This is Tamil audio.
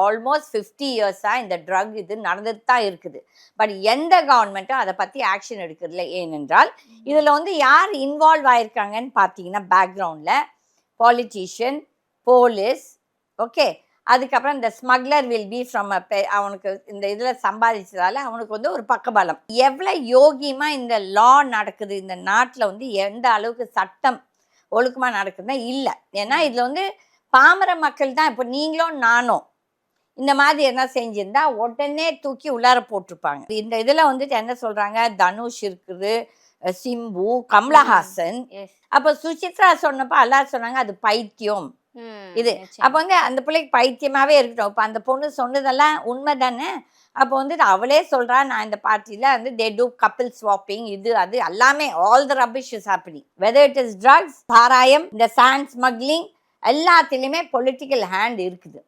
ஆல்மோஸ்ட் 50 இயர்ஸா இந்த ட்ரக் இது நடந்துட்டு தான் இருக்குது. பட் எந்த கவர்மெண்ட்டும் அதை பத்தி ஆக்ஷன் எடுக்கிறதில்ல. ஏனென்றால் இதுல வந்து யார் இன்வால்வ் ஆயிருக்காங்கன்னு பார்த்தீங்கன்னா பேக்ரவுண்ட்ல பாலிட்டிஷியன், போலீஸ், ஓகே. அதுக்கப்புறம் இந்த ஸ்மக்லர் வில் பி ஃப்ரம் அவனுக்கு இந்த இதுல சம்பாதிச்சதால அவனுக்கு வந்து ஒரு பக்கபலம். எவ்வளவு யோகியமா இந்த லா நடக்குது இந்த நாட்டுல வந்து எந்த அளவுக்கு சட்டம் ஒழுக்கமா நடக்குதுன்னா இல்ல. ஏன்னா இதுல வந்து பாமர மக்கள் தான். இப்போ நீங்களும் நானும் இந்த மாதிரி என்ன செஞ்சிருந்தா உடனே தூக்கி உள்ளார போட்டிருப்பாங்க. இந்த இதுல வந்துட்டு என்ன சொல்றாங்க, தனுஷ் இருக்குது, சிம்பு, கமலஹாசன். அப்ப சுசித்ரா சொன்னப்ப எல்லாரும் சொன்னாங்க அது பைத்தியம் இது. அப்ப வந்து அந்த பிள்ளைக்கு பைத்தியமாவே இருக்கட்டும். இப்ப அந்த பொண்ணு சொன்னதெல்லாம் உண்மை தானே. அப்போ வந்து அவளே சொல்றா, நான் இந்த பார்ட்டியில வந்து தே டூ கப்பிள் ஸ்வாப்பிங், இது அது எல்லாமே all the rubbish is happening. Whether it is drugs, சாராயம், இந்த சாண்ட் ஸ்மக்லிங், எல்லாத்துலயுமே பொலிட்டிக்கல் ஹேண்ட் இருக்குது.